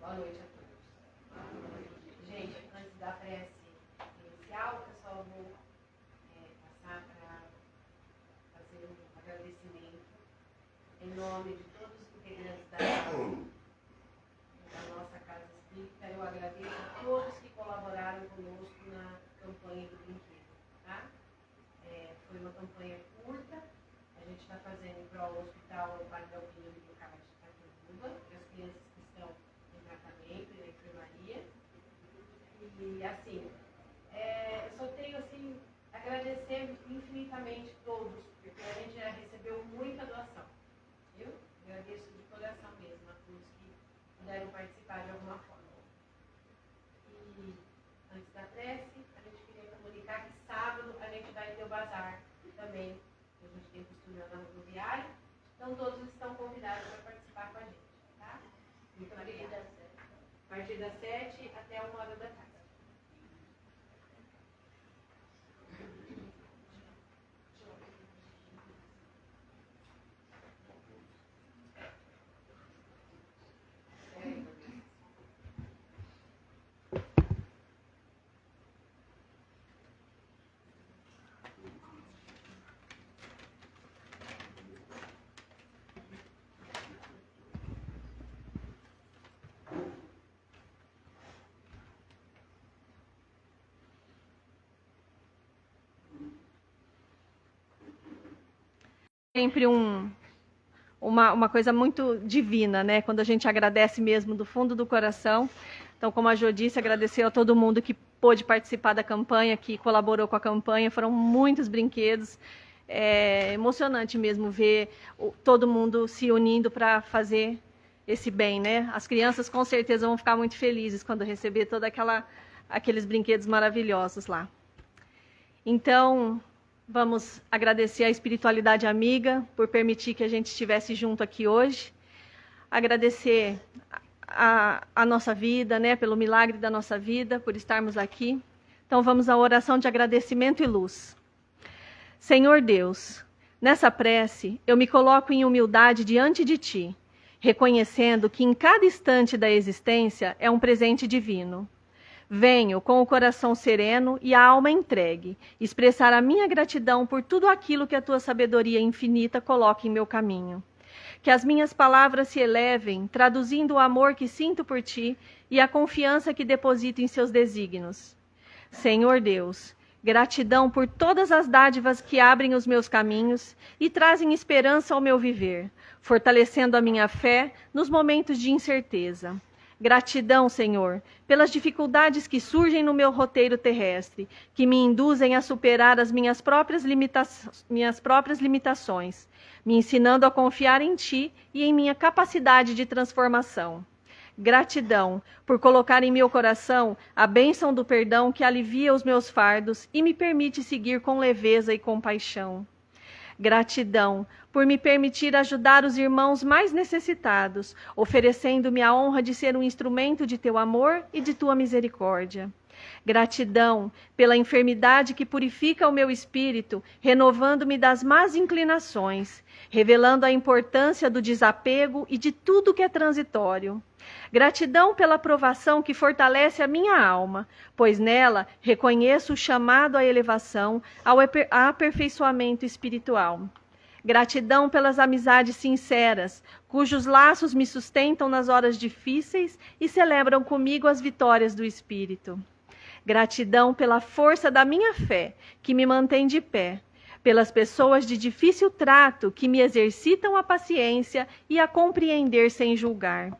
Boa noite a todos. Gente, antes da prece inicial, eu só vou passar para fazer um agradecimento em nome de todos os integrantes da nossa Casa Espírita. Eu agradeço a todos que colaboraram conosco na campanha do brinquedo. Tá? Foi uma campanha curta. A gente está fazendo para o Hospital Padre Albino de Bocage de Itaquaruba, para as crianças que estão em tratamento e na enfermaria. E assim, eu só tenho assim, agradecer infinitamente todos, porque a gente já recebeu muita doação. Eu agradeço de coração mesmo a todos que puderam participar de alguma forma. E antes da prece, a gente queria comunicar que sábado a gente vai ter o bazar também. A gente tem costura na rodoviária, então todos estão convidados para participar com a gente, tá? Muito obrigada. A partir das 7 até 1 hora da tarde. Sempre uma coisa muito divina, né? Quando a gente agradece mesmo do fundo do coração. Então, como a Jo disse, agradecer a todo mundo que pôde participar da campanha, que colaborou com a campanha. Foram muitos brinquedos. É emocionante mesmo ver todo mundo se unindo para fazer esse bem, né? As crianças com certeza vão ficar muito felizes quando receber todos aqueles brinquedos maravilhosos lá. Então, vamos agradecer a espiritualidade amiga por permitir que a gente estivesse junto aqui hoje. Agradecer a nossa vida, né, pelo milagre da nossa vida, por estarmos aqui. Então vamos à oração de agradecimento e luz. Senhor Deus, nessa prece eu me coloco em humildade diante de Ti, reconhecendo que em cada instante da existência é um presente divino. Venho com o coração sereno e a alma entregue, expressar a minha gratidão por tudo aquilo que a Tua sabedoria infinita coloca em meu caminho. Que as minhas palavras se elevem, traduzindo o amor que sinto por Ti e a confiança que deposito em Seus desígnios. Senhor Deus, gratidão por todas as dádivas que abrem os meus caminhos e trazem esperança ao meu viver, fortalecendo a minha fé nos momentos de incerteza. Gratidão, Senhor, pelas dificuldades que surgem no meu roteiro terrestre, que me induzem a superar as minhas próprias limitações, me ensinando a confiar em Ti e em minha capacidade de transformação. Gratidão por colocar em meu coração a bênção do perdão que alivia os meus fardos e me permite seguir com leveza e compaixão. Gratidão por me permitir ajudar os irmãos mais necessitados, oferecendo-me a honra de ser um instrumento de Teu amor e de Tua misericórdia. Gratidão pela enfermidade que purifica o meu espírito, renovando-me das más inclinações, revelando a importância do desapego e de tudo que é transitório. Gratidão pela provação que fortalece a minha alma, pois nela reconheço o chamado à elevação, ao aperfeiçoamento espiritual. Gratidão pelas amizades sinceras, cujos laços me sustentam nas horas difíceis e celebram comigo as vitórias do Espírito. Gratidão pela força da minha fé, que me mantém de pé, pelas pessoas de difícil trato que me exercitam a paciência e a compreender sem julgar.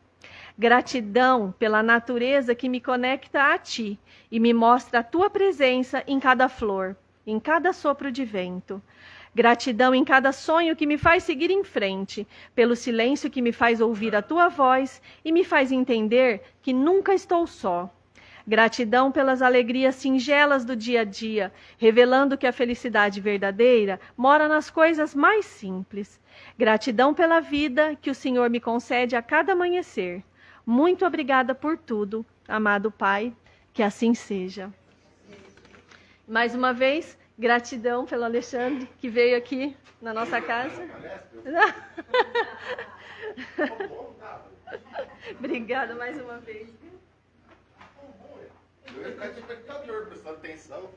Gratidão pela natureza que me conecta a Ti e me mostra a Tua presença em cada flor, em cada sopro de vento. Gratidão em cada sonho que me faz seguir em frente, pelo silêncio que me faz ouvir a Tua voz e me faz entender que nunca estou só. Gratidão pelas alegrias singelas do dia a dia, revelando que a felicidade verdadeira mora nas coisas mais simples. Gratidão pela vida que o Senhor me concede a cada amanhecer. Muito obrigada por tudo, amado Pai, que assim seja. Mais uma vez, gratidão pelo Alexandre, que veio aqui na nossa casa. Obrigada mais uma vez. Eu ia ficar de espectador prestando atenção.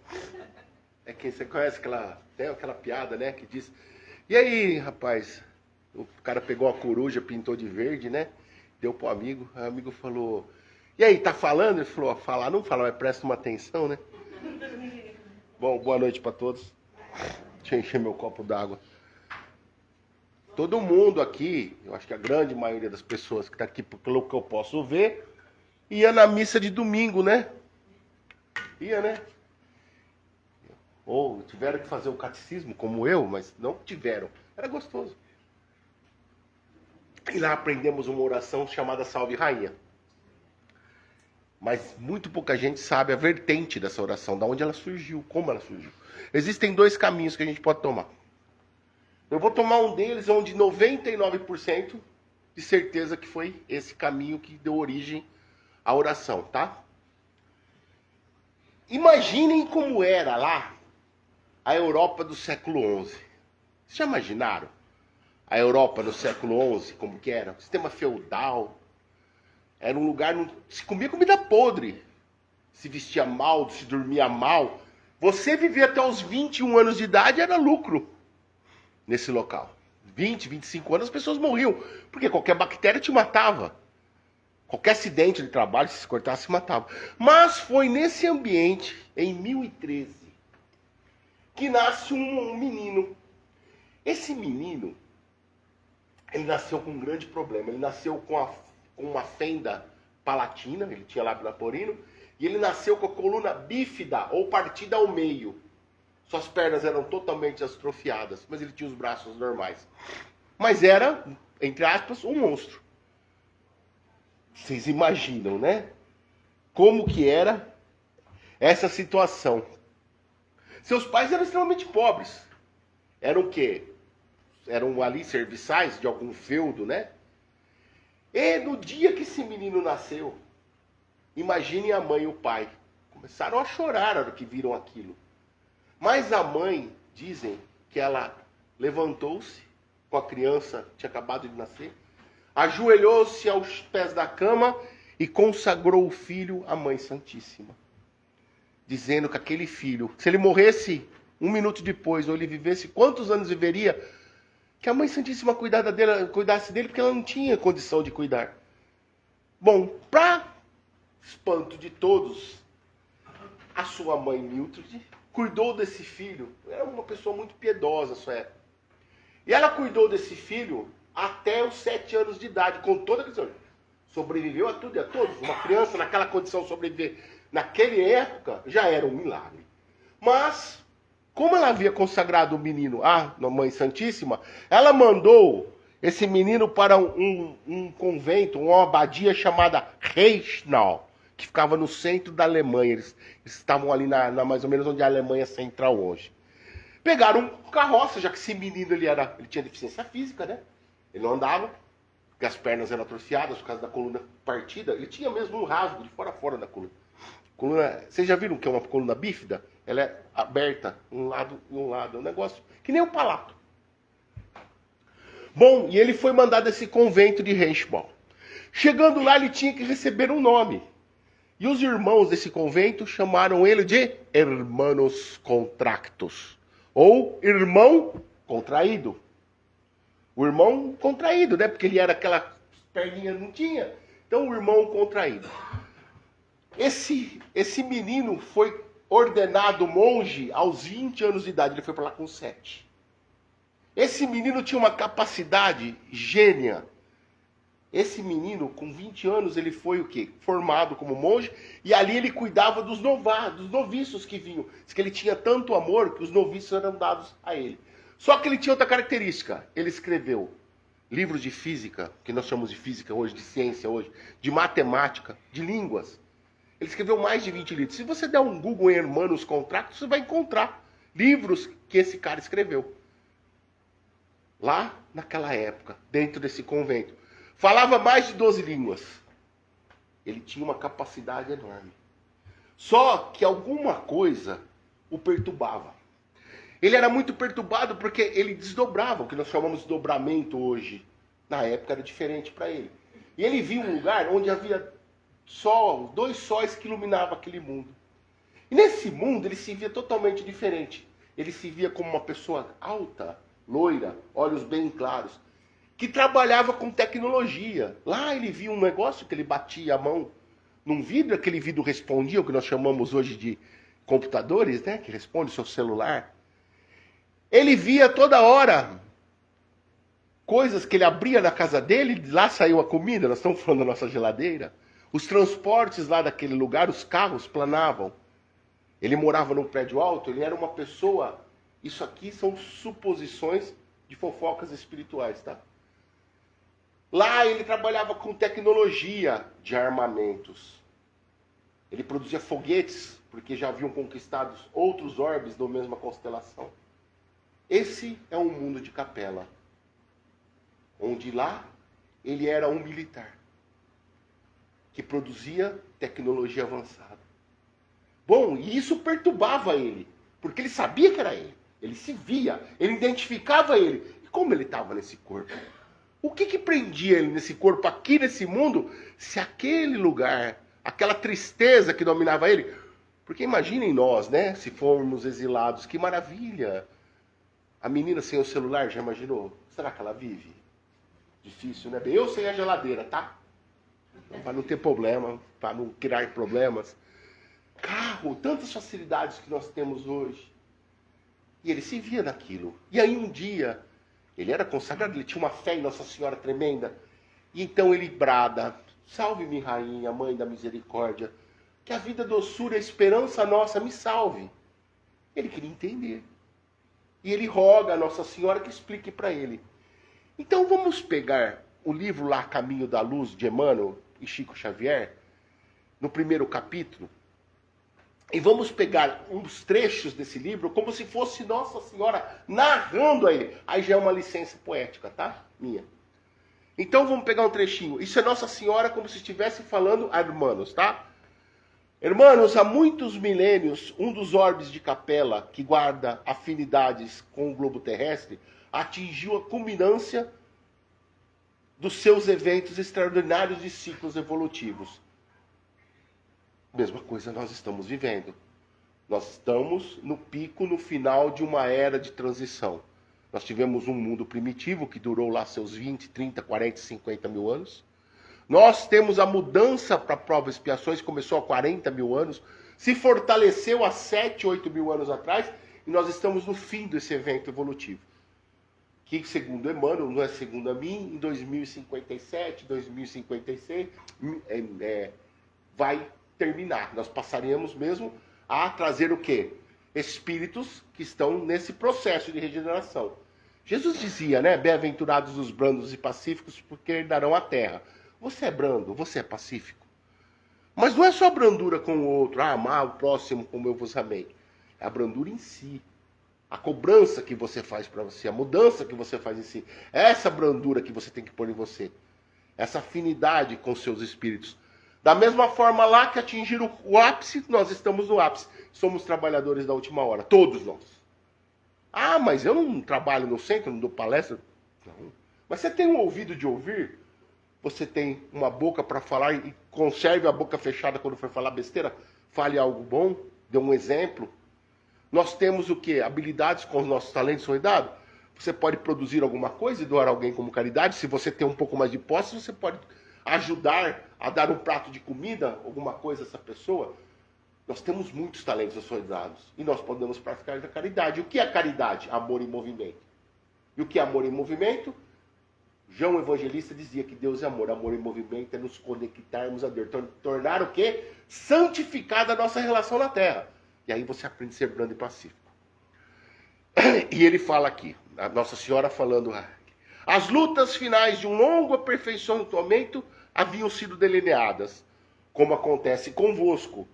É que você conhece aquela piada, né? Que diz: e aí, rapaz? O cara pegou a coruja, pintou de verde, né? Deu pro amigo. Aí o amigo falou: e aí, tá falando? Ele falou: falar não fala, mas presta uma atenção, né? Bom, boa noite pra todos. Deixa eu encher meu copo d'água. Todo mundo aqui, eu acho que a grande maioria das pessoas que tá aqui, pelo que eu posso ver, ia na missa de domingo, né? Ia, né? Ou tiveram que fazer o catecismo, como eu, mas não tiveram. Era gostoso. E lá aprendemos uma oração chamada Salve Rainha. Mas muito pouca gente sabe a vertente dessa oração, da onde ela surgiu, como ela surgiu. Existem dois caminhos que a gente pode tomar. Eu vou tomar um deles onde 99% de certeza que foi esse caminho que deu origem à oração, tá? Imaginem como era lá a Europa do século XI. Vocês já imaginaram a Europa do século XI, como que era? Sistema feudal. Era um lugar onde se comia comida podre. Se vestia mal, se dormia mal. Você vivia até os 21 anos de idade era lucro nesse local. 20, 25 anos as pessoas morriam. Porque qualquer bactéria te matava. Qualquer acidente de trabalho, se cortasse, se matava. Mas foi nesse ambiente, em 1013, que nasce um menino. Esse menino, ele nasceu com um grande problema. Ele nasceu com uma fenda palatina, ele tinha lábio naporino, e ele nasceu com a coluna bífida, ou partida ao meio. Suas pernas eram totalmente atrofiadas, mas ele tinha os braços normais. Mas era, entre aspas, um monstro. Vocês imaginam, né? Como que era essa situação. Seus pais eram extremamente pobres. Eram o quê? Eram ali serviçais de algum feudo, né? E no dia que esse menino nasceu, imaginem a mãe e o pai. Começaram a chorar na hora que viram aquilo. Mas a mãe, dizem que ela levantou-se com a criança, tinha acabado de nascer, ajoelhou-se aos pés da cama e consagrou o filho à Mãe Santíssima. Dizendo que aquele filho, se ele morresse um minuto depois, ou ele vivesse, quantos anos viveria? Que a Mãe Santíssima cuidasse dele, porque ela não tinha condição de cuidar. Bom, para espanto de todos, a sua mãe Mildred cuidou desse filho. Era uma pessoa muito piedosa, sua época. E ela cuidou desse filho até os 7 anos de idade, com toda a questão. Sobreviveu a tudo e a todos. Uma criança naquela condição sobreviver naquela época já era um milagre. Mas, como ela havia consagrado o menino à Mãe Santíssima, ela mandou esse menino para um convento, uma abadia chamada Reichenau, que ficava no centro da Alemanha. Eles estavam ali na mais ou menos onde a Alemanha central hoje. Pegaram um carroça, já que esse menino ele tinha deficiência física, né? Ele não andava, porque as pernas eram atrofiadas por causa da coluna partida. Ele tinha mesmo um rasgo de fora a fora da coluna. Vocês já viram que é uma coluna bífida? Ela é aberta, um lado e um lado. É um negócio que nem um palato. Bom, e ele foi mandado a esse convento de Reichenbach. Chegando lá, ele tinha que receber um nome. E os irmãos desse convento chamaram ele de Hermanos Contractos. Ou irmão contraído. O irmão contraído, né? Porque ele era aquela perninha, não tinha. Então, o irmão contraído. Esse menino foi ordenado monge aos 20 anos de idade. Ele foi para lá com 7. Esse menino tinha uma capacidade gênia. Esse menino, com 20 anos, ele foi o quê? Formado como monge. E ali ele cuidava dos noviços que vinham. Diz que ele tinha tanto amor que os noviços eram dados a ele. Só que ele tinha outra característica. Ele escreveu livros de física, que nós chamamos de física hoje, de ciência hoje, de matemática, de línguas. Ele escreveu mais de 20 livros. Se você der um Google em Hermanos Contractos, você vai encontrar livros que esse cara escreveu. Lá naquela época, dentro desse convento. Falava mais de 12 línguas. Ele tinha uma capacidade enorme. Só que alguma coisa o perturbava. Ele era muito perturbado porque ele desdobrava, o que nós chamamos de desdobramento hoje. Na época era diferente para ele. E ele viu um lugar onde havia sol, 2 sóis que iluminavam aquele mundo. E nesse mundo ele se via totalmente diferente. Ele se via como uma pessoa alta, loira, olhos bem claros, que trabalhava com tecnologia. Lá ele viu um negócio que ele batia a mão num vidro, aquele vidro respondia, o que nós chamamos hoje de computadores, né? Que responde o seu celular. Ele via toda hora coisas que ele abria na casa dele, lá saiu a comida, nós estamos falando da nossa geladeira. Os transportes lá daquele lugar, os carros planavam. Ele morava num prédio alto, ele era uma pessoa... Isso aqui são suposições de fofocas espirituais, tá? Lá ele trabalhava com tecnologia de armamentos. Ele produzia foguetes, porque já haviam conquistado outros orbes da mesma constelação. Esse é um mundo de Capela, onde lá ele era um militar, que produzia tecnologia avançada. Bom, e isso perturbava ele, porque ele sabia que era ele. Ele se via, ele identificava ele. E como ele estava nesse corpo? O que prendia ele nesse corpo, aqui nesse mundo, se aquele lugar, aquela tristeza que dominava ele... Porque imaginem nós, né, se formos exilados, que maravilha. A menina sem o celular, já imaginou? Será que ela vive? Difícil, né? Eu sem a geladeira, tá? Para não ter problema, para não criar problemas. Carro, tantas facilidades que nós temos hoje. E ele se via naquilo. E aí um dia, ele era consagrado, ele tinha uma fé em Nossa Senhora tremenda. E então ele brada, salve-me, rainha, mãe da misericórdia, que a vida, doçura, a esperança nossa me salve. Ele queria entender. E ele roga a Nossa Senhora que explique para ele. Então vamos pegar o livro lá, Caminho da Luz, de Emmanuel e Chico Xavier, no primeiro capítulo, e vamos pegar uns trechos desse livro como se fosse Nossa Senhora narrando a ele. Aí já é uma licença poética, tá? Minha. Então vamos pegar um trechinho. Isso é Nossa Senhora como se estivesse falando a irmãos, tá? Irmãos, há muitos milênios, um dos orbes de Capela, que guarda afinidades com o globo terrestre, atingiu a culminância dos seus eventos extraordinários de ciclos evolutivos. Mesma coisa nós estamos vivendo. Nós estamos no pico, no final de uma era de transição. Nós tivemos um mundo primitivo que durou lá seus 20, 30, 40, 50 mil anos. Nós temos a mudança para provas e expiações, que começou há 40 mil anos, se fortaleceu há 7, 8 mil anos atrás, e nós estamos no fim desse evento evolutivo. Que, segundo Emmanuel, não é segundo a mim, em 2057, 2056, vai terminar. Nós passaremos mesmo a trazer o quê? Espíritos que estão nesse processo de regeneração. Jesus dizia, né? Bem-aventurados os brandos e pacíficos, porque herdarão a terra. Você é brando, você é pacífico. Mas não é só a brandura com o outro, amar o próximo como eu vos amei. É a brandura em si. A cobrança que você faz para você, a mudança que você faz em si. É essa brandura que você tem que pôr em você. Essa afinidade com seus espíritos. Da mesma forma lá que atingiram o ápice, nós estamos no ápice. Somos trabalhadores da última hora, todos nós. Ah, mas eu não trabalho no centro, não dou palestra. Não. Mas você tem um ouvido de ouvir? Você tem uma boca para falar e conserve a boca fechada quando for falar besteira? Fale algo bom, dê um exemplo. Nós temos o quê? Habilidades com os nossos talentos são dados. Você pode produzir alguma coisa e doar a alguém como caridade. Se você tem um pouco mais de posse, você pode ajudar a dar um prato de comida, alguma coisa a essa pessoa. Nós temos muitos talentos a ser dados. E nós podemos praticar a caridade. O que é caridade? Amor em movimento. E o que é amor em movimento? João Evangelista dizia que Deus é amor. Amor em movimento é nos conectarmos a Deus. Tornar o quê? Santificada a nossa relação na Terra. E aí você aprende a ser brando e pacífico. E ele fala aqui, a Nossa Senhora falando, as lutas finais de um longo aperfeiçoamento haviam sido delineadas, como acontece convosco,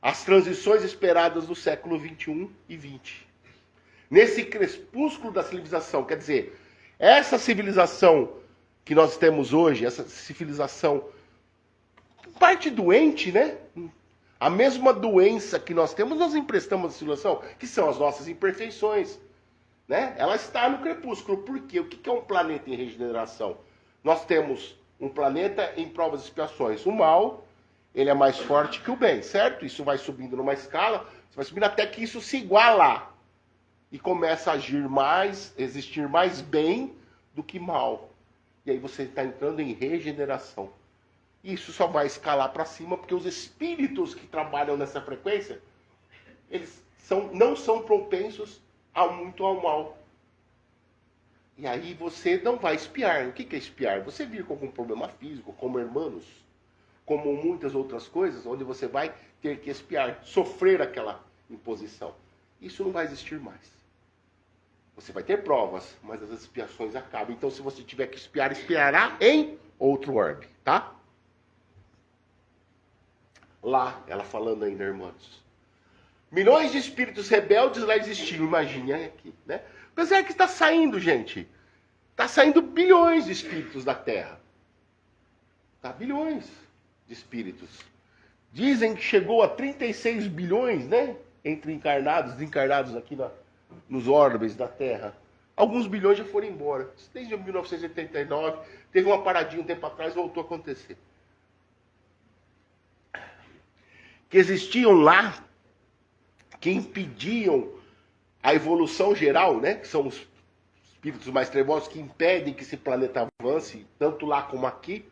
as transições esperadas do século 21 e 20. Nesse crepúsculo da civilização, quer dizer, essa civilização que nós temos hoje, essa civilização parte doente, né? A mesma doença que nós temos, nós emprestamos à civilização, que são as nossas imperfeições. Né? Ela está no crepúsculo. Por quê? O que é um planeta em regeneração? Nós temos Um planeta em provas e expiações. O mal, ele é mais forte que o bem, certo? Isso vai subindo numa escala, você vai subindo até que isso se iguala. E começa a agir mais, existir mais bem do que mal. E aí você está entrando em regeneração. E isso só vai escalar para cima, porque os espíritos que trabalham nessa frequência, eles não são propensos muito ao mal. E aí você não vai espiar. O que é espiar? Você vir com algum problema físico, como hermanos, como muitas outras coisas, onde você vai ter que espiar, sofrer aquela imposição. Isso não vai existir mais. Você vai ter provas, mas as expiações acabam. Então, se você tiver que espiar, espiará em outro orbe, tá? Lá, ela falando ainda, irmãos. Milhões de espíritos rebeldes lá existiam, imagine aqui, né? Apesar que está saindo, gente. Está saindo bilhões de espíritos da Terra. Tá? Bilhões de espíritos. Dizem que chegou a 36 bilhões, né? Entre encarnados e desencarnados aqui nos orbes da Terra. Alguns bilhões já foram embora. Desde 1989, teve uma paradinha um tempo atrás, voltou a acontecer. Que existiam lá, que impediam a evolução geral, né? Que são os espíritos mais trevosos que impedem que esse planeta avance, tanto lá como aqui,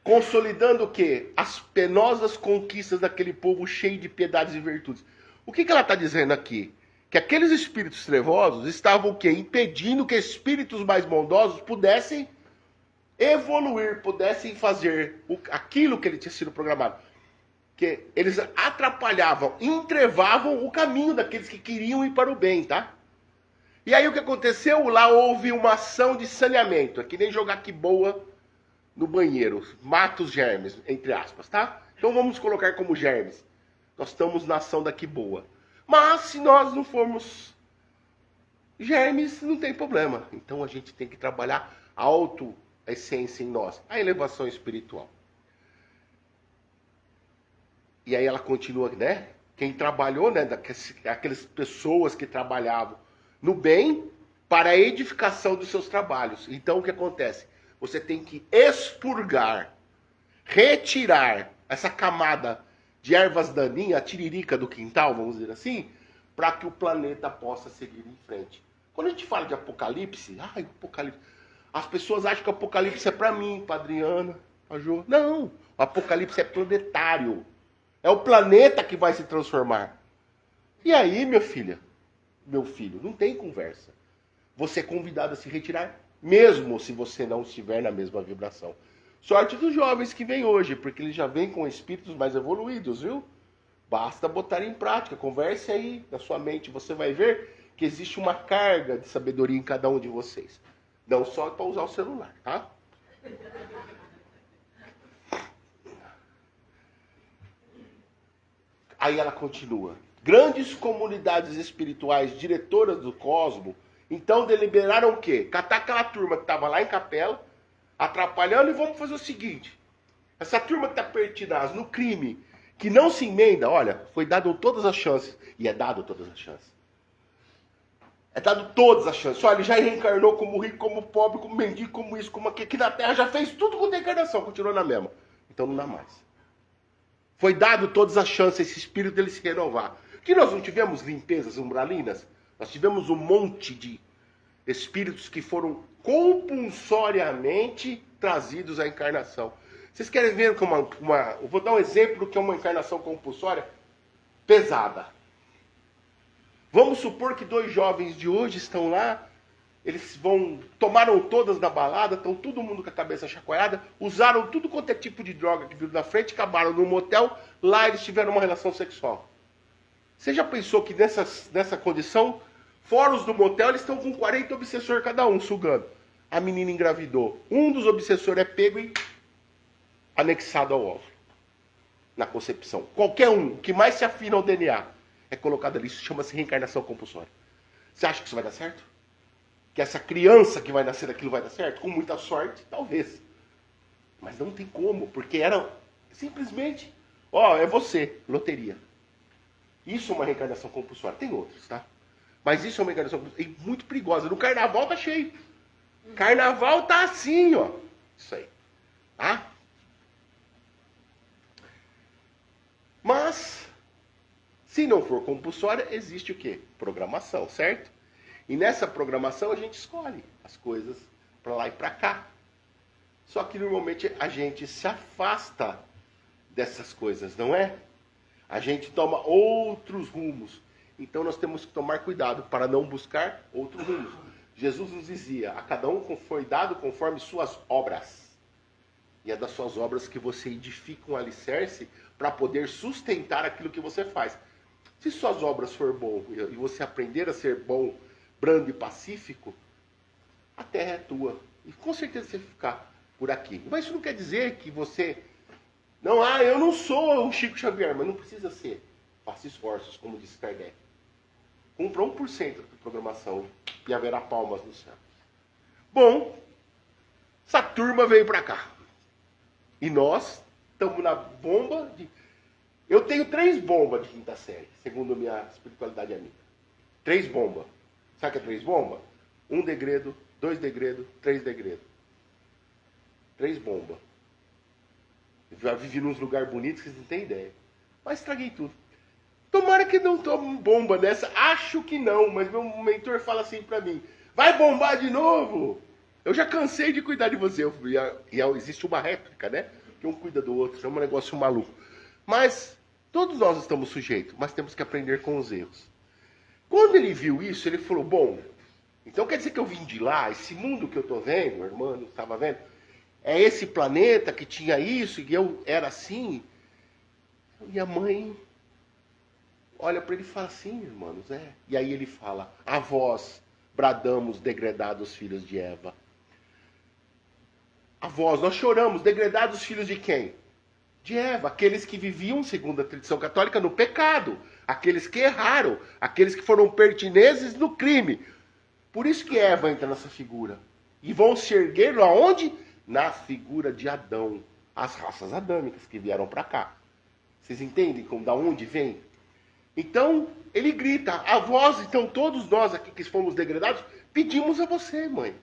consolidando o quê? As penosas conquistas daquele povo cheio de piedades e virtudes. O que ela está dizendo aqui? Que aqueles espíritos trevosos estavam o quê? Impedindo que espíritos mais bondosos pudessem evoluir, pudessem fazer aquilo que ele tinha sido programado. Que eles atrapalhavam, entrevavam o caminho daqueles que queriam ir para o bem, tá? E aí o que aconteceu? Lá houve uma ação de saneamento. É que nem jogar que boa no banheiro. Mata os germes, entre aspas, tá? Então vamos colocar como germes. Nós estamos na ação da que boa. Mas se nós não formos germes, não tem problema. Então a gente tem que trabalhar a auto-essência em nós. A elevação espiritual. E aí ela continua, né? Quem trabalhou, né? Aquelas pessoas que trabalhavam no bem para a edificação dos seus trabalhos. Então o que acontece? Você tem que expurgar, retirar essa camada de ervas daninhas, a tiririca do quintal, vamos dizer assim, para que o planeta possa seguir em frente. Quando a gente fala de Apocalipse, Apocalipse, as pessoas acham que o Apocalipse é para mim, para Adriana, para Jô. Não, o Apocalipse é planetário. É o planeta que vai se transformar. E aí, minha filha, meu filho, não tem conversa. Você é convidado a se retirar, mesmo se você não estiver na mesma vibração. Sorte dos jovens que vêm hoje, porque eles já vêm com espíritos mais evoluídos, viu? Basta botar em prática, converse aí na sua mente, você vai ver que existe uma carga de sabedoria em cada um de vocês. Não só para usar o celular, tá? Aí ela continua. Grandes comunidades espirituais, diretoras do cosmos, então deliberaram o quê? Catar aquela turma que estava lá em Capela, atrapalhando, e vamos fazer o seguinte. Essa turma que está pertinaz no crime, que não se emenda, olha, foi dado todas as chances. E é dado todas as chances. É dado todas as chances. Olha, ele já reencarnou como rico, como pobre, como mendigo, como isso, como aquilo. Aqui na Terra já fez tudo com a encarnação, continuou na mesma. Então não dá mais. Foi dado todas as chances, esse espírito dele se renovar. Que nós não tivemos limpezas umbralinas? Nós tivemos um monte de espíritos que foram compulsoriamente trazidos à encarnação. Vocês querem ver como eu vou dar um exemplo do que é uma encarnação compulsória pesada. Vamos supor que 2 jovens de hoje estão lá, eles tomaram todas da balada, estão todo mundo com a cabeça chacoalhada, usaram tudo quanto é tipo de droga que viu na frente, acabaram num motel, lá eles tiveram uma relação sexual. Você já pensou que nessa condição, fora os do motel, eles estão com 40 obsessores cada um, sugando. A menina engravidou. Um dos obsessores é pego e anexado ao óvulo. Na concepção. Qualquer um que mais se afina ao DNA é colocado ali. Isso chama-se reencarnação compulsória. Você acha que isso vai dar certo? Que essa criança que vai nascer daquilo vai dar certo? Com muita sorte, talvez. Mas não tem como, porque era simplesmente, é você, loteria. Isso é uma reencarnação compulsória. Tem outros, tá? Mas isso é uma reencarnação compulsória muito perigosa. No carnaval tá cheio. Carnaval tá assim, ó. Isso aí. Tá? Mas, se não for compulsória, existe o quê? Programação, certo? E nessa programação a gente escolhe as coisas para lá e para cá. Só que normalmente a gente se afasta dessas coisas, não é? A gente toma outros rumos. Então nós temos que tomar cuidado para não buscar outros rumos. Jesus nos dizia, a cada um foi dado conforme suas obras. E é das suas obras que você edifica um alicerce para poder sustentar aquilo que você faz. Se suas obras for bom e você aprender a ser bom, brando e pacífico, a terra é tua. E com certeza você vai ficar por aqui. Mas isso não quer dizer que você... Não, eu não sou o Chico Xavier, mas não precisa ser. Faça esforços, como disse Kardec. Cumpra 1% da programação e haverá palmas no céu. Bom, essa turma veio para cá. E nós estamos na bomba de... Eu tenho 3 bombas de quinta série, segundo a minha espiritualidade amiga. 3 bombas. Sabe o que é 3 bombas? 1 degredo, 2 degredo, 3 degredo. 3 bombas. Eu já vivi nos lugares bonitos que vocês não têm ideia. Mas estraguei tudo. Tomara que não tome bomba dessa. Acho que não, mas meu mentor fala assim pra mim. Vai bombar de novo? Eu já cansei de cuidar de você. E existe uma réplica, né? Que um cuida do outro. É um negócio maluco. Mas todos nós estamos sujeitos. Mas temos que aprender com os erros. Quando ele viu isso, ele falou, bom, então quer dizer que eu vim de lá, esse mundo que eu estou vendo, o irmão não estava vendo, é esse planeta que tinha isso, e eu era assim. E a mãe olha para ele e fala assim, irmãos, E aí ele fala, a vós bradamos, degredados filhos de Eva. A vós, nós choramos, degredados filhos de quem? De Eva, aqueles que viviam, segundo a tradição católica, no pecado. Aqueles que erraram, aqueles que foram pertinentes no crime. Por isso que Eva entra nessa figura. E vão se erguer aonde? Na figura de Adão. As raças adâmicas que vieram para cá. Vocês entendem da onde vem? Então, ele grita, a vós, então todos nós aqui que fomos degradados, pedimos a você, mãe,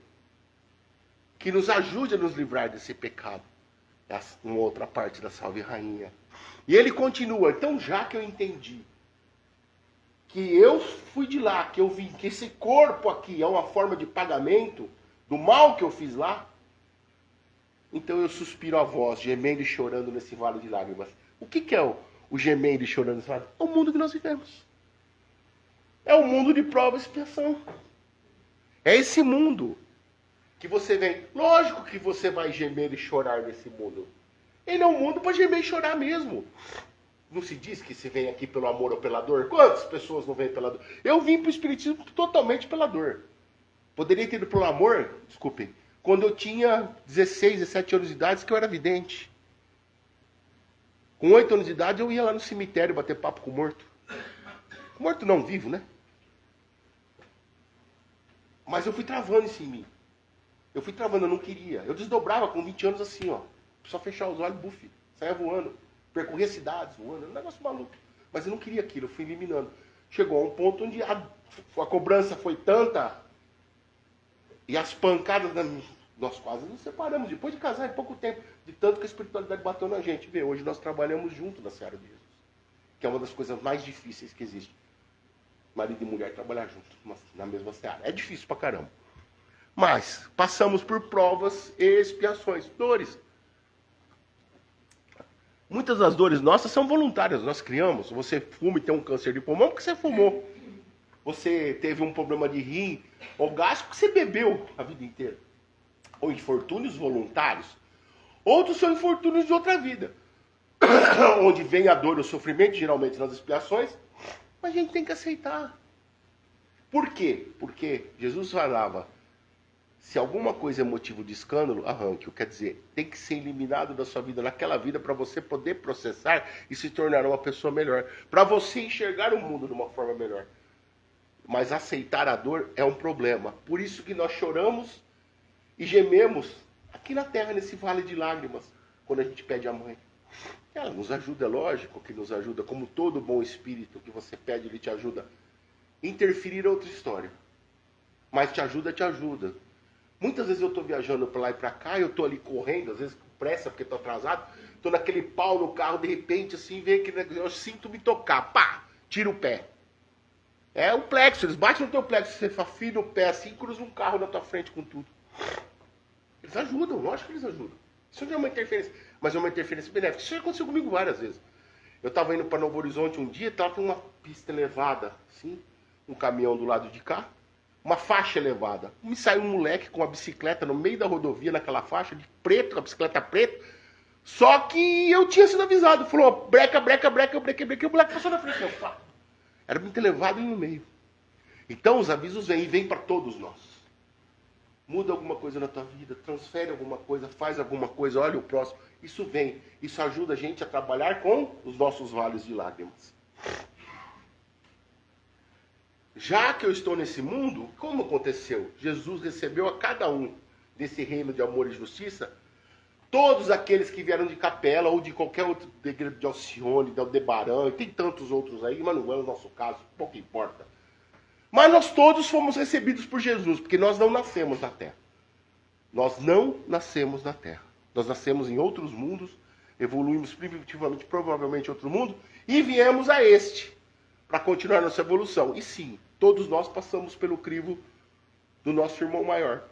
que nos ajude a nos livrar desse pecado. Uma outra parte da Salve Rainha. E ele continua, então já que eu entendi que eu fui de lá, que eu vim, que esse corpo aqui é uma forma de pagamento do mal que eu fiz lá, então eu suspiro a voz, gemendo e chorando nesse vale de lágrimas. O que é o gemendo e chorando nesse vale? É o mundo que nós vivemos. É o mundo de prova e expiação. É esse mundo que você vem. Lógico que você vai gemer e chorar nesse mundo. Ele é um mundo para gemer e chorar mesmo. Não se diz que se vem aqui pelo amor ou pela dor? Quantas pessoas não vêm pela dor? Eu vim para o Espiritismo totalmente pela dor. Poderia ter ido pelo amor, desculpem, quando eu tinha 16, 17 anos de idade, que eu era vidente. Com 8 anos de idade, eu ia lá no cemitério bater papo com o morto. Morto não, vivo, né? Mas eu fui travando isso em mim. Eu fui travando, eu não queria. Eu desdobrava com 20 anos assim, ó. Só fechar os olhos, buff. Saia voando. Percorria cidades voando. Era um negócio maluco. Mas eu não queria aquilo, eu fui eliminando. Chegou a um ponto onde a cobrança foi tanta. E as pancadas, nós quase nos separamos. Depois de casar, em pouco tempo. De tanto que a espiritualidade bateu na gente. Vê, hoje nós trabalhamos junto na Seara de Jesus. Que é uma das coisas mais difíceis que existe. Marido e mulher trabalhar junto na mesma Seara. É difícil pra caramba. Mas passamos por provas e expiações, dores. Muitas das dores nossas são voluntárias, nós criamos. Você fuma e tem um câncer de pulmão porque você fumou. Você teve um problema de rim ou gás porque você bebeu a vida inteira. Ou infortúnios voluntários. Outros são infortúnios de outra vida. Onde vem a dor e o sofrimento, geralmente nas expiações. Mas a gente tem que aceitar. Por quê? Porque Jesus falava... Se alguma coisa é motivo de escândalo, arranque-o. Quer dizer, tem que ser eliminado da sua vida naquela vida para você poder processar e se tornar uma pessoa melhor. Para você enxergar o mundo de uma forma melhor. Mas aceitar a dor é um problema. Por isso que nós choramos e gememos aqui na terra, nesse vale de lágrimas, quando a gente pede a mãe. Ela nos ajuda, é lógico que nos ajuda, como todo bom espírito que você pede, ele te ajuda. Interferir é outra história. Mas te ajuda, te ajuda. Muitas vezes eu estou viajando para lá e para cá, eu estou ali correndo, às vezes com pressa porque estou atrasado, estou naquele pau no carro, de repente, assim, vem aquele negócio, eu sinto me tocar, pá, tira o pé. É o plexo, eles batem no teu plexo, você afina o pé assim, cruza um carro na tua frente com tudo. Eles ajudam, lógico que eles ajudam. Isso não é uma interferência, mas é uma interferência benéfica. Isso já aconteceu comigo várias vezes. Eu estava indo para Novo Horizonte um dia, estava com uma pista elevada, assim, um caminhão do lado de cá, uma faixa elevada. Me saiu um moleque com uma bicicleta no meio da rodovia, naquela faixa, de preto, com a bicicleta preta. Só que eu tinha sido avisado. Falou, breca, breca, breca, eu brequei, brequei. O moleque passou na frente. Era muito elevado e no meio. Então os avisos vêm e vêm para todos nós. Muda alguma coisa na tua vida, transfere alguma coisa, faz alguma coisa, olha o próximo. Isso vem. Isso ajuda a gente a trabalhar com os nossos vales de lágrimas. Já que eu estou nesse mundo, como aconteceu? Jesus recebeu a cada um desse reino de amor e justiça, todos aqueles que vieram de Capela ou de qualquer outro da igreja de Alcione, de Aldebaran, e tem tantos outros aí, mas não é o nosso caso, pouco importa. Mas nós todos fomos recebidos por Jesus, porque nós não nascemos na Terra. Nós não nascemos na Terra. Nós nascemos em outros mundos, evoluímos primitivamente, provavelmente em outro mundo, e viemos a este, para continuar nossa evolução. E sim, todos nós passamos pelo crivo do nosso irmão maior.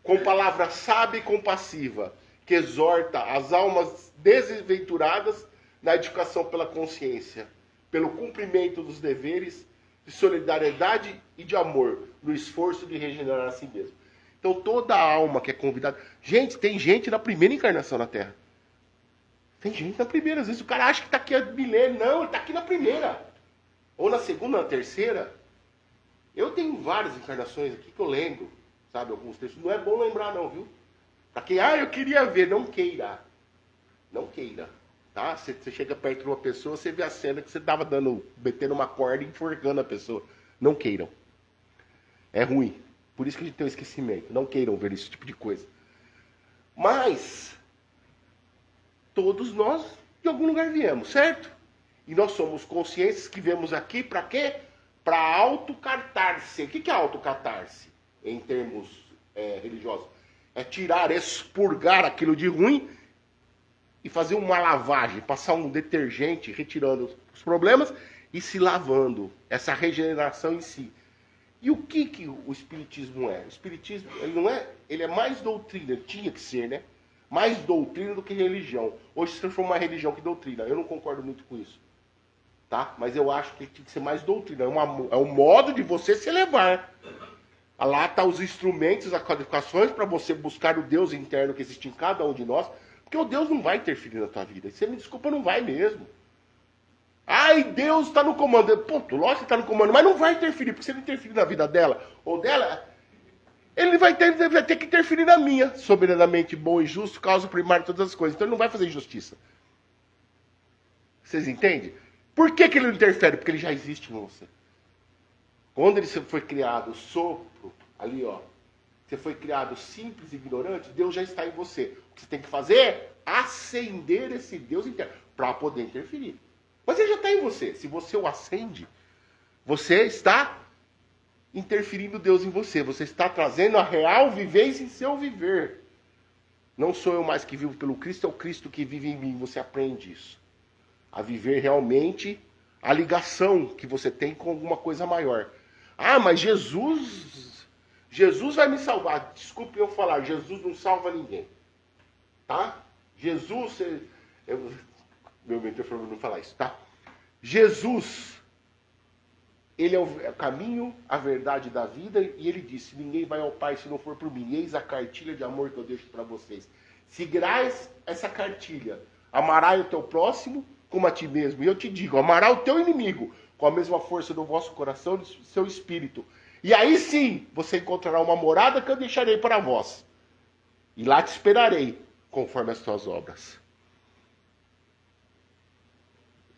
Com palavra sábia e compassiva, que exorta as almas desventuradas na educação pela consciência, pelo cumprimento dos deveres, de solidariedade e de amor, no esforço de regenerar a si mesmo. Então toda alma que é convidada... Gente, tem gente na primeira encarnação na Terra. Tem gente na primeira. Às vezes o cara acha que está aqui há milênio. Não, ele está aqui na primeira. Ou na segunda, na terceira. Eu tenho várias encarnações aqui que eu lembro. Sabe, alguns textos. Não é bom lembrar não, viu? Pra quem, eu queria ver. Não queira. Não queira. Tá? Você chega perto de uma pessoa, você vê a cena que você estava metendo uma corda e enforcando a pessoa. Não queiram. É ruim. Por isso que a gente tem um esquecimento. Não queiram ver esse tipo de coisa. Mas, todos nós, de algum lugar viemos, certo? E nós somos consciências que viemos aqui para quê? Para autocatarse. O que é autocatarse? Em termos religiosos. É tirar, expurgar aquilo de ruim e fazer uma lavagem, passar um detergente, retirando os problemas e se lavando. Essa regeneração em si. E o que o Espiritismo é? O Espiritismo, ele é mais doutrina, tinha que ser, né? Mais doutrina do que religião. Hoje se transforma uma religião que doutrina. Eu não concordo muito com isso. Tá? Mas eu acho que tinha que ser mais doutrina. É um modo de você se elevar. Lá estão os instrumentos, as qualificações para você buscar o Deus interno que existe em cada um de nós. Porque o Deus não vai interferir na tua vida. Você me desculpa, não vai mesmo. Ai, Deus está no comando. Ponto, lógico que está no comando, mas não vai interferir. Porque se ele interferir na vida dela ou dela, ele vai ter que interferir na minha. Soberanamente bom e justo, causa primária de todas as coisas. Então ele não vai fazer injustiça. Vocês entendem? Por que ele não interfere? Porque ele já existe em você. Quando ele foi criado, sopro, ali ó, você foi criado simples e ignorante, Deus já está em você. O que você tem que fazer é acender esse Deus interno para poder interferir. Mas ele já está em você. Se você o acende, você está interferindo Deus em você. Você está trazendo a real vivência em seu viver. Não sou eu mais que vivo pelo Cristo, é o Cristo que vive em mim. Você aprende isso. A viver realmente a ligação que você tem com alguma coisa maior. Ah, mas Jesus vai me salvar. Desculpe eu falar, Jesus não salva ninguém. Tá? Jesus... Meu mentor falou não falar isso, tá? Jesus, ele é o caminho, a verdade da vida, e ele disse, ninguém vai ao Pai se não for por mim. Eis a cartilha de amor que eu deixo para vocês. Seguirás essa cartilha. Amarás o teu próximo como a ti mesmo. E eu te digo, amarás o teu inimigo com a mesma força do vosso coração e do seu espírito. E aí sim, você encontrará uma morada que eu deixarei para vós. E lá te esperarei, conforme as tuas obras.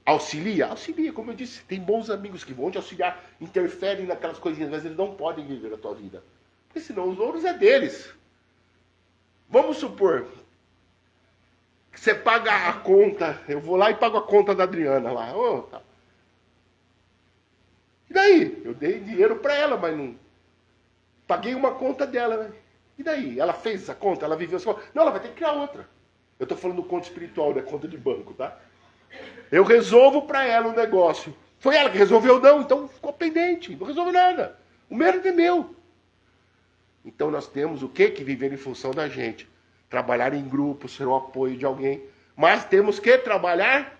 Auxilia, como eu disse, tem bons amigos que vão te auxiliar, interferem naquelas coisinhas, mas eles não podem viver a tua vida. Porque senão os ouros é deles. Vamos supor que você paga a conta, eu vou lá e pago a conta da Adriana lá. Tá. E daí? Eu dei dinheiro para ela, mas não paguei uma conta dela, né? E daí? Ela fez essa conta? Ela viveu essa conta? Não, ela vai ter que criar outra. Eu estou falando do conta espiritual, da conta de banco, tá? Eu resolvo para ela um negócio. Foi ela que resolveu, não, então ficou pendente, não resolveu nada. O mérito é meu. Então nós temos o que viver em função da gente. Trabalhar em grupo, ser o apoio de alguém. Mas temos que trabalhar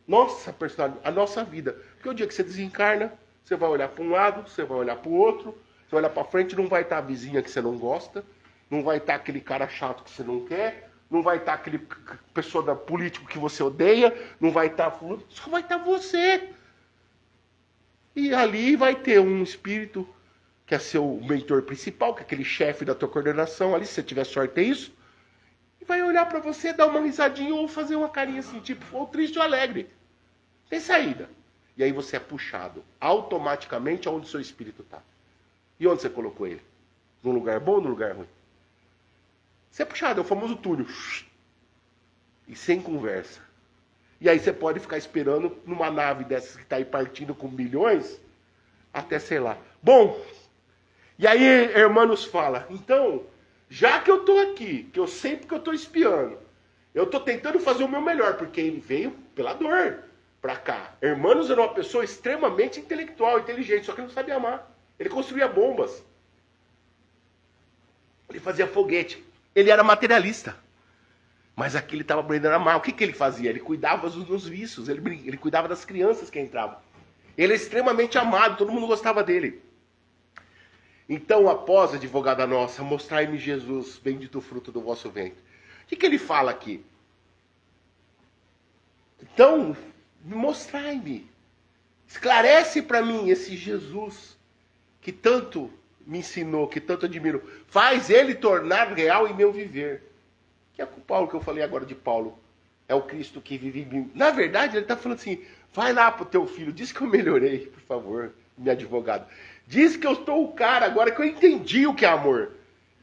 nossa personalidade, a nossa vida. Porque o dia que você desencarna, você vai olhar para um lado, você vai olhar para o outro, você vai olhar para frente, não vai estar a vizinha que você não gosta, não vai estar aquele cara chato que você não quer, não vai estar aquele pessoa político que você odeia, não vai estar... Só vai estar você. E ali vai ter um espírito que é seu mentor principal, que é aquele chefe da tua coordenação ali, se você tiver sorte é isso, e vai olhar para você, dar uma risadinha ou fazer uma carinha assim, tipo, ou triste ou alegre. Tem saída. E aí você é puxado automaticamente aonde o seu espírito está. E onde você colocou ele? Num lugar bom ou num lugar ruim? Você é puxado, é o famoso túnel. E sem conversa. E aí você pode ficar esperando numa nave dessas que está aí partindo com milhões, até sei lá. Bom, e aí irmã nos fala, então, já que eu estou aqui, que eu sei porque eu estou espiando, eu estou tentando fazer o meu melhor, porque ele veio pela dor para cá. Hermanos era uma pessoa extremamente intelectual, inteligente, só que ele não sabia amar. Ele construía bombas. Ele fazia foguete. Ele era materialista. Mas aqui ele estava aprendendo a amar. O que ele fazia? Ele cuidava dos vícios, ele cuidava das crianças que entravam. Ele é extremamente amado, todo mundo gostava dele. Então, após a advogada nossa, mostrai-me Jesus, bendito o fruto do vosso ventre. O que ele fala aqui? Então, mostrai-me. Esclarece para mim esse Jesus que tanto me ensinou, que tanto admiro. Faz ele tornar real em meu viver. Que é com Paulo que eu falei agora de Paulo. É o Cristo que vive em mim. Na verdade, ele está falando assim, vai lá pro teu filho, diz que eu melhorei, por favor, meu advogado. Diz que eu estou o cara agora, que eu entendi o que é amor.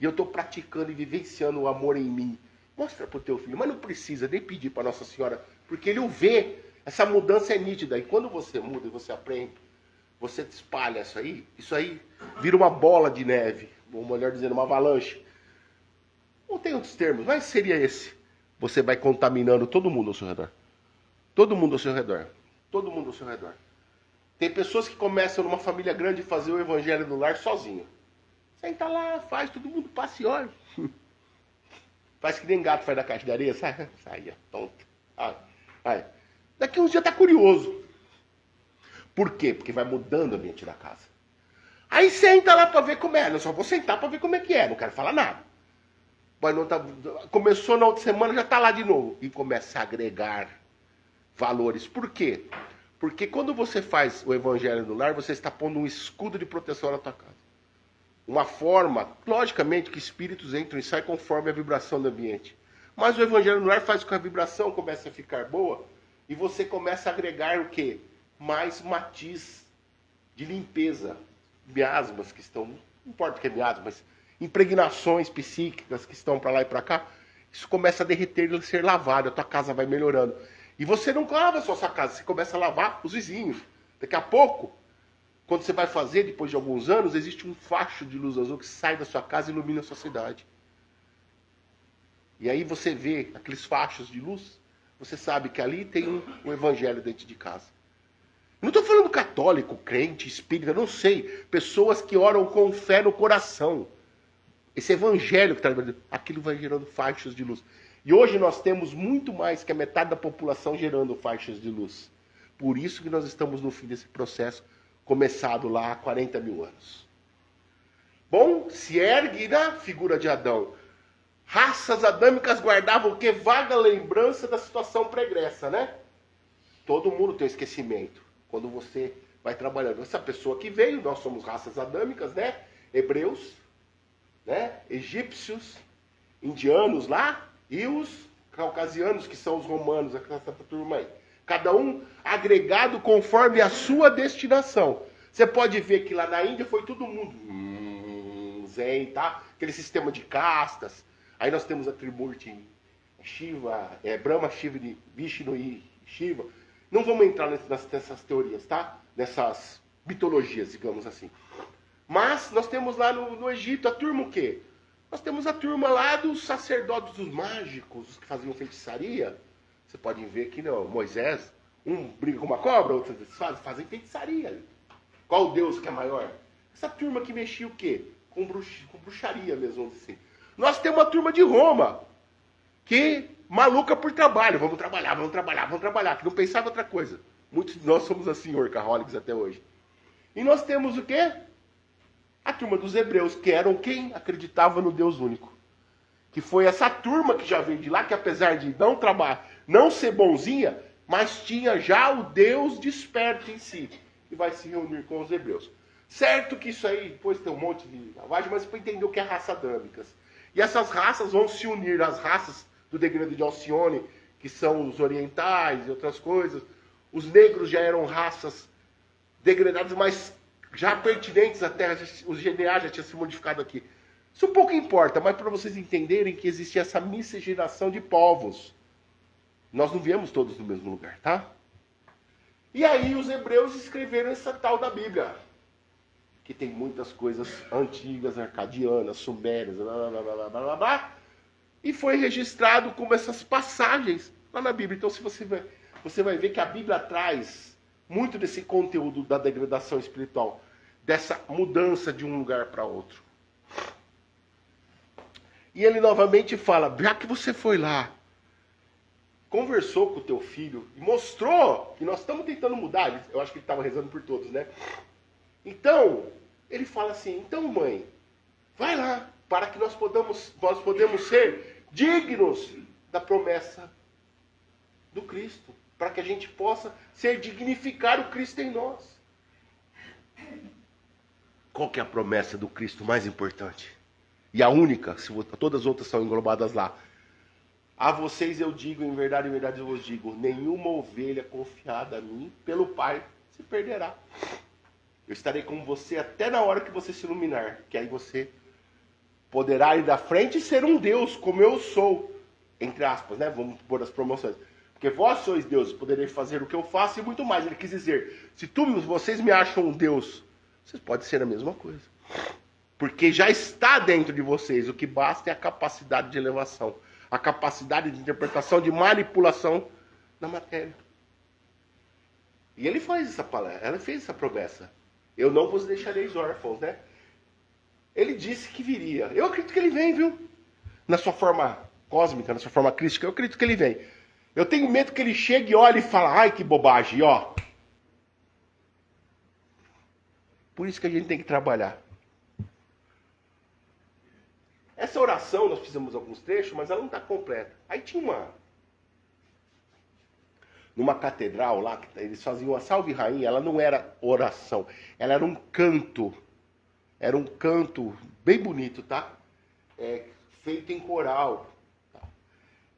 E eu estou praticando e vivenciando o amor em mim. Mostra pro teu filho, mas não precisa nem pedir para Nossa Senhora, porque ele o vê. Essa mudança é nítida. E quando você muda e você aprende, você espalha isso aí vira uma bola de neve. Ou melhor dizendo, uma avalanche. Não tem outros termos, mas seria esse. Você vai contaminando todo mundo ao seu redor. Todo mundo ao seu redor. Todo mundo ao seu redor. Tem pessoas que começam numa família grande a fazer o evangelho no lar sozinho. Senta lá, faz, todo mundo passa e olha. Faz que nem gato faz da caixa de areia, sai, é tonto. Ai. Daqui uns dias tá curioso. Por quê? Porque vai mudando o ambiente da casa. Aí senta lá para ver como é. Eu só vou sentar para ver como é que é, não quero falar nada. Mas não tá, começou na outra semana, já está lá de novo. E começa a agregar valores. Por quê? Porque quando você faz o evangelho no lar, você está pondo um escudo de proteção na tua casa. Uma forma, logicamente, que espíritos entram e saem conforme a vibração do ambiente. Mas o evangelho no lar faz com que a vibração comece a ficar boa e você começa a agregar o quê? Mais matiz de limpeza. Miasmas que estão, não importa o que é miasma, mas impregnações psíquicas que estão para lá e para cá, isso começa a derreter e ser lavado, a tua casa vai melhorando. E você não lava só a sua casa, você começa a lavar os vizinhos. Daqui a pouco, quando você vai fazer, depois de alguns anos, existe um facho de luz azul que sai da sua casa e ilumina a sua cidade. E aí você vê aqueles fachos de luz, você sabe que ali tem um evangelho dentro de casa. Não estou falando católico, crente, espírita, não sei. Pessoas que oram com fé no coração. Esse evangelho que está... Aquilo vai gerando faixas de luz. E hoje nós temos muito mais que a metade da população gerando faixas de luz. Por isso que nós estamos no fim desse processo, começado lá há 40 mil anos. Bom, se ergue na figura de Adão. Raças adâmicas guardavam o que? Vaga lembrança da situação pregressa, né? Todo mundo tem esquecimento. Quando você vai trabalhando. Essa pessoa que veio, nós somos raças adâmicas, né? Hebreus, né? Egípcios, indianos lá, e os caucasianos, que são os romanos, essa turma aí. Cada um agregado conforme a sua destinação. Você pode ver que lá na Índia foi todo mundo zen, tá? Aquele sistema de castas. Aí nós temos a Trimurti, Shiva, Brahma, Shiva, Vishnu e Shiva. Não vamos entrar nessas teorias, tá? Nessas mitologias, digamos assim. Mas nós temos lá no Egito a turma o quê? Nós temos a turma lá dos sacerdotes, dos mágicos, os que faziam feitiçaria. Você pode ver que não, Moisés, um briga com uma cobra, outros fazem feitiçaria ali. Qual Deus que é maior? Essa turma que mexia o quê? Com bruxaria mesmo, assim. Nós temos uma turma de Roma, que maluca por trabalho. Vamos trabalhar, que não pensava outra coisa. Muitos de nós somos assim, workaholics até hoje. E nós temos o quê? A turma dos hebreus, que eram quem acreditava no Deus único. Que foi essa turma que já veio de lá, que apesar de não trabalhar, não ser bonzinha, mas tinha já o Deus desperto em si. E vai se reunir com os hebreus. Certo que isso aí, depois tem um monte de lavagem, mas para entender o que é raça adâmicas. E essas raças vão se unir às raças do degredo de Alcione, que são os orientais e outras coisas. Os negros já eram raças degradadas, mas já pertinentes à Terra. Os DNA já tinham se modificado aqui. Isso pouco importa, mas para vocês entenderem que existia essa miscigenação de povos. Nós não viemos todos do mesmo lugar, tá? E aí os hebreus escreveram essa tal da Bíblia, que tem muitas coisas antigas, arcadianas, sumérias, e foi registrado como essas passagens lá na Bíblia. Então você vai ver que a Bíblia traz muito desse conteúdo da degradação espiritual, dessa mudança de um lugar para outro. E ele novamente fala, já que você foi lá, conversou com o teu filho, e mostrou que nós estamos tentando mudar, eu acho que ele estava rezando por todos, né? Então, ele fala assim, então mãe, vai lá, para que nós podemos ser dignos da promessa do Cristo. Para que a gente possa dignificar o Cristo em nós. Qual que é a promessa do Cristo mais importante? E a única, todas as outras são englobadas lá. A vocês eu digo, em verdade eu vos digo, nenhuma ovelha confiada a mim, pelo Pai, se perderá. Eu estarei com você até na hora que você se iluminar, que aí você poderá ir da frente e ser um Deus, como eu sou. Entre aspas, né? Vamos pôr as promoções. Porque vós sois deuses, podereis fazer o que eu faço e muito mais. Ele quis dizer, se vocês me acham um Deus, vocês podem ser a mesma coisa. Porque já está dentro de vocês, o que basta é a capacidade de elevação, a capacidade de interpretação, de manipulação da matéria. E ele faz essa palestra, ela fez essa promessa. Eu não vos deixareis órfãos, né? Ele disse que viria. Eu acredito que ele vem, viu? Na sua forma cósmica, na sua forma crística, eu acredito que ele vem. Eu tenho medo que ele chegue e olhe e fale, ai que bobagem, ó. Por isso que a gente tem que trabalhar. Essa oração, nós fizemos alguns trechos, mas ela não está completa. Aí tinha numa catedral lá, eles faziam a Salve Rainha, ela não era oração, ela era um canto. Era um canto bem bonito, tá? Feito em coral.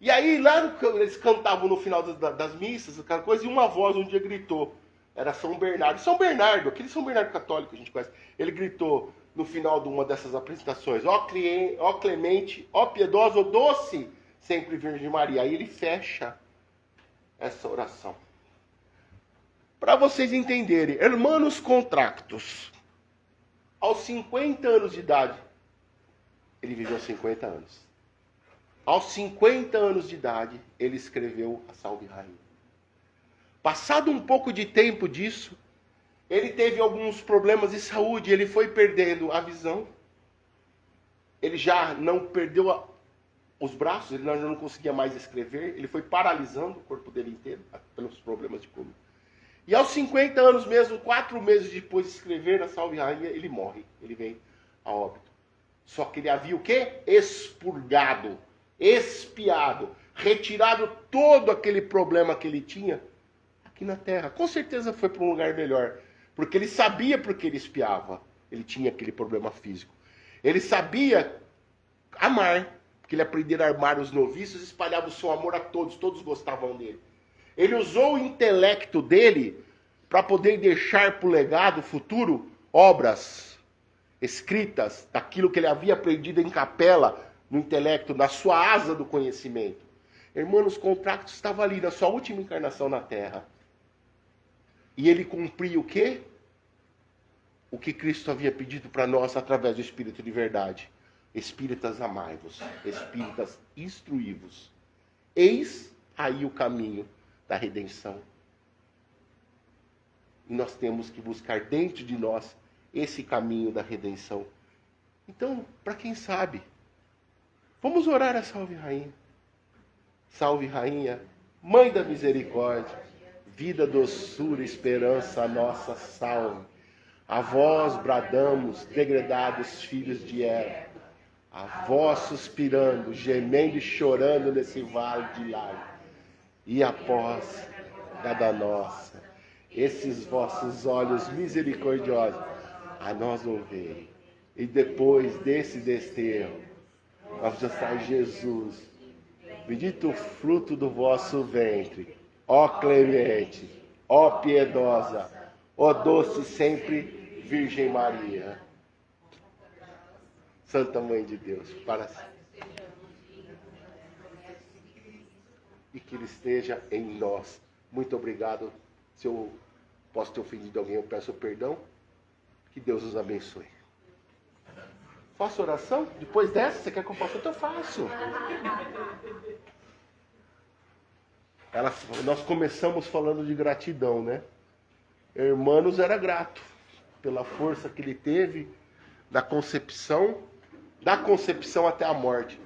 E aí, lá eles cantavam no final das missas, aquela coisa, e uma voz um dia gritou. Era São Bernardo. São Bernardo, aquele São Bernardo católico que a gente conhece. Ele gritou no final de uma dessas apresentações, ó clemente, ó piedosa, ó doce, sempre Virgem Maria. Aí ele fecha essa oração. Para vocês entenderem, hermanos contractos, aos 50 anos de idade, ele viveu 50 anos. Aos 50 anos de idade, ele escreveu a Salve Rainha. Passado um pouco de tempo disso, ele teve alguns problemas de saúde, ele foi perdendo a visão. Ele já não perdeu os braços, ele já não conseguia mais escrever, ele foi paralisando o corpo dele inteiro, pelos problemas de coluna. E aos 50 anos mesmo, 4 meses depois de escrever a Salve Rainha, ele morre, ele vem a óbito. Só que ele havia o quê? Expurgado, expiado, retirado todo aquele problema que ele tinha aqui na Terra. Com certeza foi para um lugar melhor, porque ele sabia porque ele espiava. Ele tinha aquele problema físico. Ele sabia amar, porque ele aprendeu a amar os noviços e espalhava o seu amor a todos, todos gostavam dele. Ele usou o intelecto dele para poder deixar para o legado futuro obras escritas daquilo que ele havia aprendido em capela, no intelecto, na sua asa do conhecimento. Hermanos Contractos estava ali na sua última encarnação na Terra. E ele cumpria o quê? o que Cristo havia pedido para nós através do Espírito de verdade. Espíritas, amai-vos. Espíritas, instruí-vos. Eis aí o caminho da redenção. E nós temos que buscar dentro de nós esse caminho da redenção. Então, para quem sabe, vamos orar a Salve Rainha. Salve Rainha, Mãe da Misericórdia, vida, doçura, esperança, a nossa salve. A vós bradamos, degredados filhos de Eva. A vós suspirando, gemendo e chorando nesse vale de lágrimas. E após cada nossa, esses vossos olhos misericordiosos a nós não veem. E depois desse desterro, nós já está Jesus, bendito o fruto do vosso ventre, ó clemente, ó piedosa, ó doce sempre Virgem Maria. Santa Mãe de Deus, para e que Ele esteja em nós. Muito obrigado. Se eu posso ter ofendido alguém, eu peço perdão. Que Deus os abençoe. Faço oração? Depois dessa, você quer que eu faça? Então eu faço. Nós começamos falando de gratidão, né? Hermanos era grato pela força que ele teve da concepção até a morte.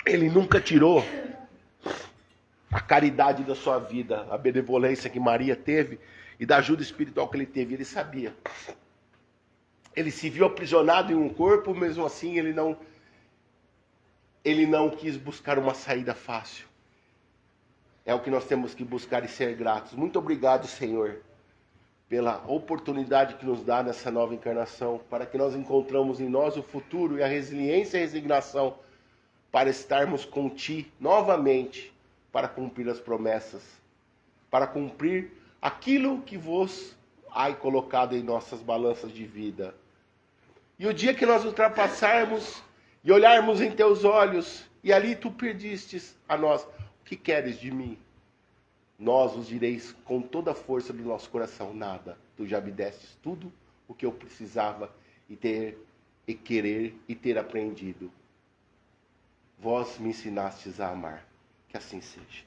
Ele nunca tirou a caridade da sua vida, a benevolência que Maria teve e da ajuda espiritual que ele teve. Ele sabia. Ele se viu aprisionado em um corpo, mesmo assim ele não quis buscar uma saída fácil. É o que nós temos que buscar e ser gratos. Muito obrigado, Senhor, pela oportunidade que nos dá nessa nova encarnação, para que nós encontramos em nós o futuro e a resiliência e a resignação para estarmos com Ti novamente, para cumprir as promessas, para cumprir aquilo que vos há colocado em nossas balanças de vida. E o dia que nós ultrapassarmos e olharmos em Teus olhos, e ali Tu pedistes a nós, o que queres de mim? Nós os direis com toda a força do nosso coração, nada. Tu já me destes tudo o que eu precisava e querer e ter aprendido. Vós me ensinastes a amar. Que assim seja.